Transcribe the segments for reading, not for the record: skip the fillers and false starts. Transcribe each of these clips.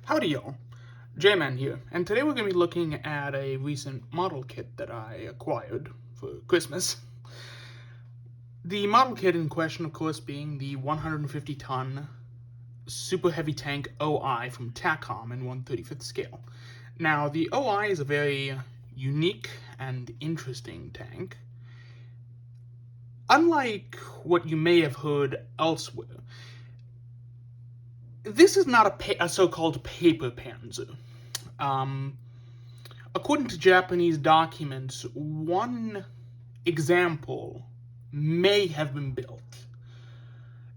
Howdy y'all, J-Man here, and today we're going to be looking at a recent model kit that I acquired for Christmas. The model kit in question, of course, being the 150-ton super heavy tank OI from Takom in 1/35th scale. Now, the OI is a very unique and interesting tank. Unlike what you may have heard elsewhere, this is not a so-called paper panzer. According to Japanese documents, one example may have been built.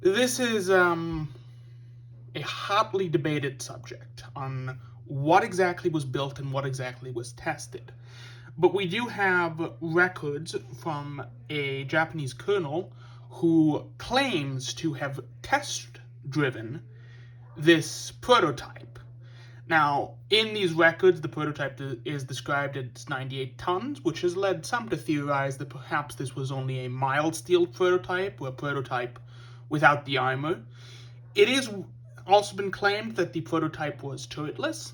This is a hotly debated subject on what exactly was built and what exactly was tested. But we do have records from a Japanese colonel who claims to have test-driven this prototype. Now, in these records, the prototype is described as 98 tons, which has led some to theorize that perhaps this was only a mild steel prototype, or a prototype without the armor. It is also been claimed that the prototype was turretless,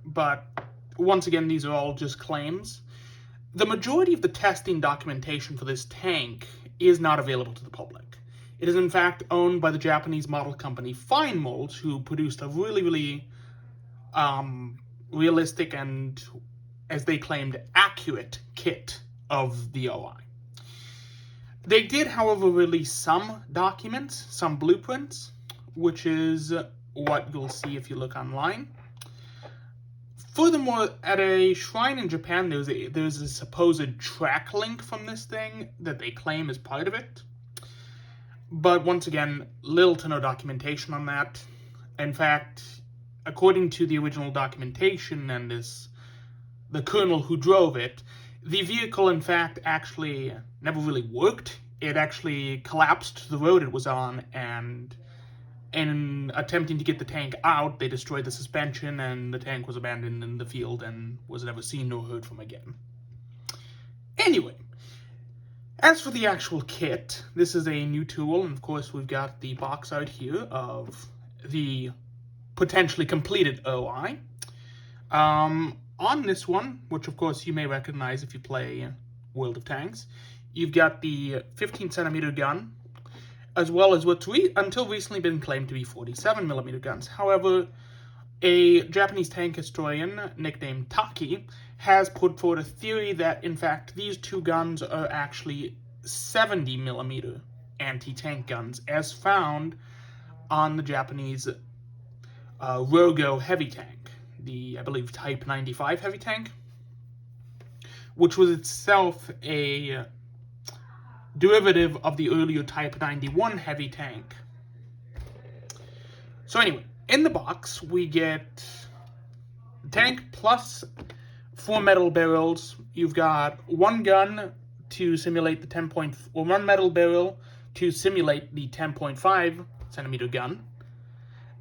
but once again, these are all just claims. The majority of the testing documentation for this tank is not available to the public. It is in fact owned by the Japanese model company Fine Molds, who produced a really realistic and, as they claimed, accurate kit of the OI. They did, however, release some documents, some blueprints, which is what you'll see if you look online. Furthermore, at a shrine in Japan, there's a supposed track link from this thing that they claim is part of it. But once again, little to no documentation on that. In fact, according to the original documentation and the colonel who drove it, the vehicle, in fact, actually never really worked. It actually collapsed to the road it was on, and in attempting to get the tank out, they destroyed the suspension, and the tank was abandoned in the field and was never seen nor heard from again. Anyway, as for the actual kit, this is a new tool, and of course we've got the box art here of the potentially completed OI. On this one, which of course you may recognize if you play World of Tanks, you've got the 15cm gun, as well as what's until recently been claimed to be 47mm guns. However, a Japanese tank historian, nicknamed Taki, has put forward a theory that, in fact, these two guns are actually 70mm anti-tank guns, as found on the Japanese Rogo heavy tank, the, I believe, Type 95 heavy tank, which was itself a derivative of the earlier Type 91 heavy tank. So anyway, in the box, we get the tank plus 4 metal barrels. You've got one gun to simulate the one metal barrel to simulate the 10.5 centimeter gun,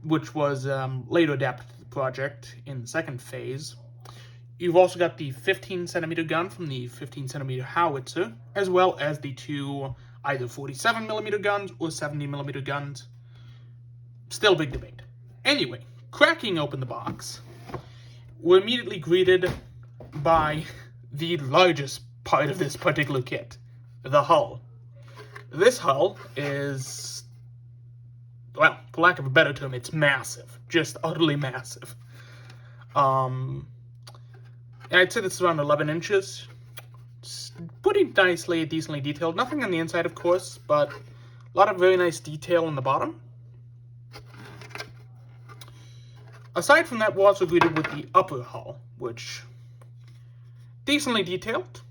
which was later adapted to the project in the second phase. You've also got the 15cm gun from the 15cm howitzer, as well as the two either 47mm guns or 70mm guns. Still big debate. Anyway, cracking open the box, we're immediately greeted by the largest part of this particular kit, the hull. This hull is, well, for lack of a better term, it's massive. Just utterly massive. And I'd say this is around 11 inches. It's pretty nicely, decently detailed. Nothing on the inside, of course, but a lot of very nice detail on the bottom. Aside from that, we're also greeted with the upper hull, which decently detailed.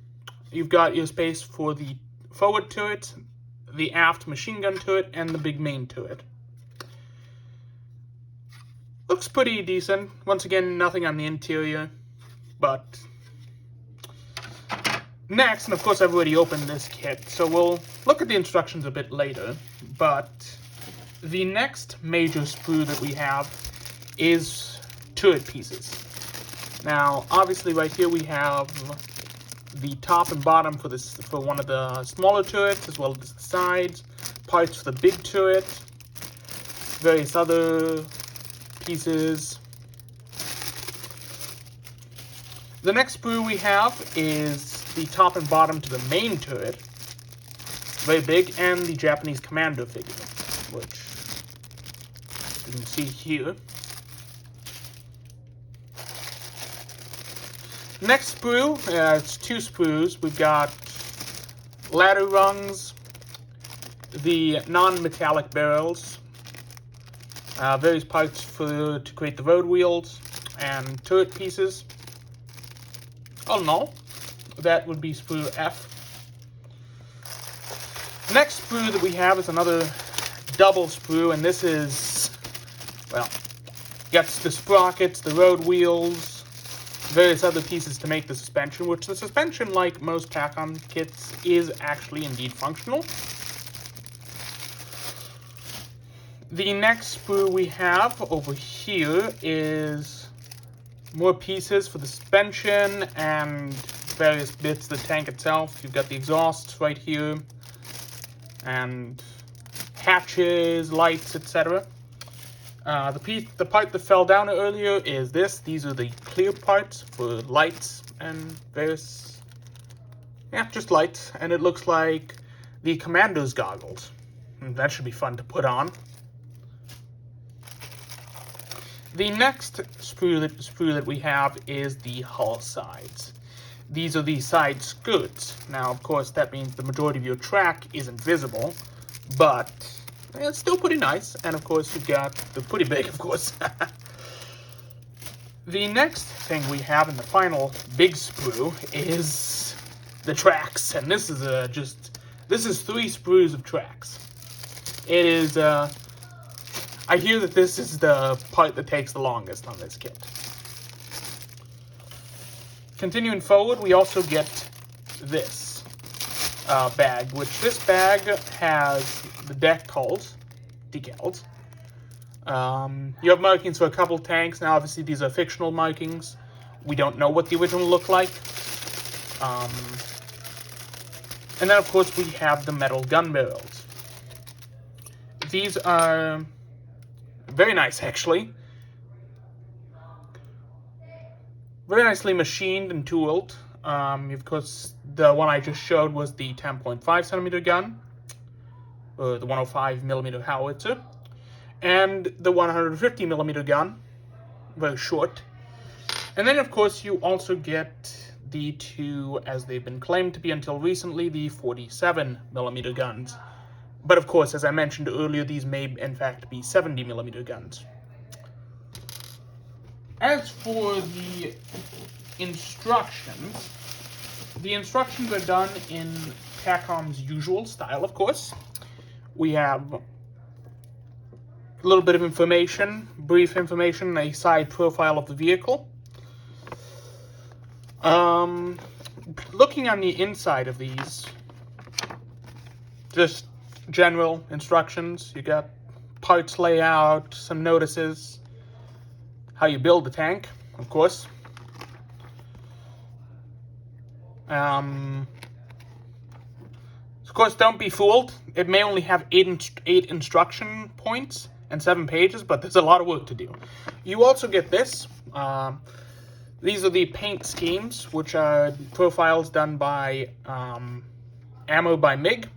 You've got your space for the forward turret, the aft machine gun turret, and the big main turret. Looks pretty decent. Once again, nothing on the interior. But next, and of course I've already opened this kit, so we'll look at the instructions a bit later, but the next major sprue that we have is turret pieces. Now, obviously right here we have the top and bottom for one of the smaller turrets, as well as the sides, parts for the big turret, various other pieces, The next sprue we have is the top and bottom to the main turret. Very big, and the Japanese commando figure, which you can see here. Next sprue, it's two sprues. We've got ladder rungs, the non-metallic barrels, various parts to create the road wheels, and turret pieces. All in all, that would be sprue F. Next sprue that we have is another double sprue, and this is, well, gets the sprockets, the road wheels, various other pieces to make the suspension, which the suspension, like most Takom kits, is actually indeed functional. The next sprue we have over here is more pieces for the suspension and various bits of the tank itself. You've got the exhausts right here, and hatches, lights, etc. The part that fell down earlier is this. These are the clear parts for lights and various, just lights. And it looks like the commando's goggles. And that should be fun to put on. The next sprue that we have is the hull sides. These are the side skirts. Now, of course, that means the majority of your track isn't visible, but it's still pretty nice. And, of course, you've got, they're pretty big, of course. The next thing we have in the final big sprue is the tracks. And this is this is 3 sprues of tracks. It is, I hear that this is the part that takes the longest on this kit. Continuing forward, we also get this bag, which this bag has the deck decals. You have markings for a couple tanks. Now, obviously, these are fictional markings. We don't know what the original looked like. And then, of course, we have the metal gun barrels. These are very nice, actually. Very nicely machined and tooled. Of course, the one I just showed was the 10.5 centimeter gun, or the 105 millimeter howitzer, and the 150 millimeter gun, very short. And then, of course, you also get the 2, as they've been claimed to be until recently, the 47 millimeter guns. But of course, as I mentioned earlier, these may in fact be 70 millimeter guns. As for the instructions are done in Takom's usual style, of course. We have a little bit of information, brief information, a side profile of the vehicle. Looking on the inside of these, just general instructions. You got parts layout, some notices, how you build the tank, of course. Of course, don't be fooled. It may only have 8 instruction points and 7 pages, but there's a lot of work to do. You also get this. These are the paint schemes, which are profiles done by Ammo by MiG.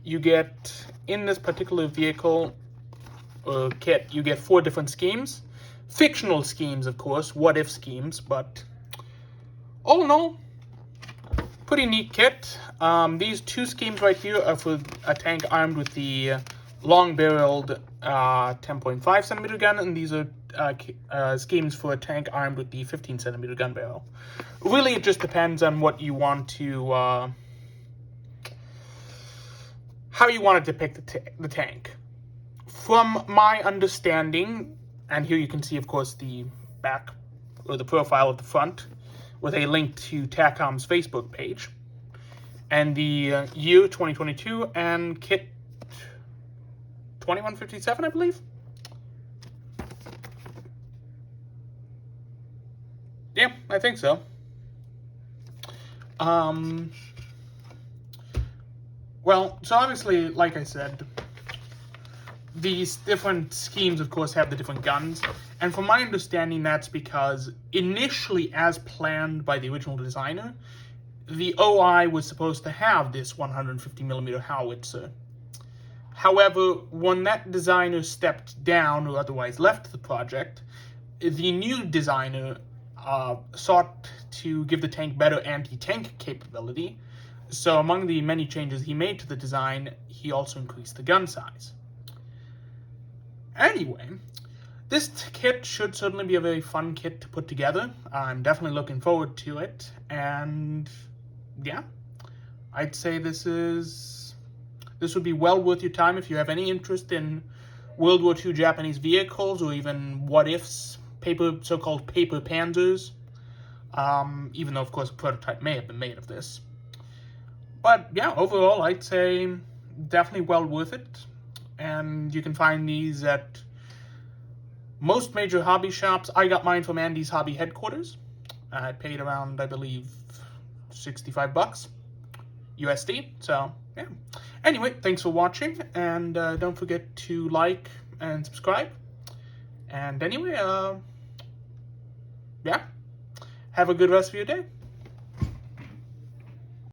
You get, in this particular vehicle kit, you get 4 different schemes. Fictional schemes, of course, what-if schemes, but all in all, pretty neat kit. These 2 schemes right here are for a tank armed with the long-barreled 10.5 centimeter gun, and these are schemes for a tank armed with the 15 centimeter gun barrel. Really, it just depends on what you want to, how you want to depict the tank. From my understanding, and here you can see, of course, the back, or the profile at the front, with a link to Takom's Facebook page, and the year 2022, and kit 2157, I believe? Yeah, I think so. Well, so obviously, like I said, these different schemes, of course, have the different guns. And from my understanding, that's because initially, as planned by the original designer, the OI was supposed to have this 150mm howitzer. However, when that designer stepped down or otherwise left the project, the new designer sought to give the tank better anti-tank capability. So among the many changes he made to the design, he also increased the gun size. Anyway, this kit should certainly be a very fun kit to put together. I'm definitely looking forward to it, and yeah, I'd say this would be well worth your time if you have any interest in World War II Japanese vehicles, or even what-ifs, so-called paper panzers, even though, of course, a prototype may have been made of this. But yeah, overall, I'd say definitely well worth it. And you can find these at most major hobby shops. I got mine from Andy's Hobby headquarters. I paid around, I believe, $65 USD. So yeah. Anyway, thanks for watching, and don't forget to like and subscribe. And anyway, yeah, have a good rest of your day.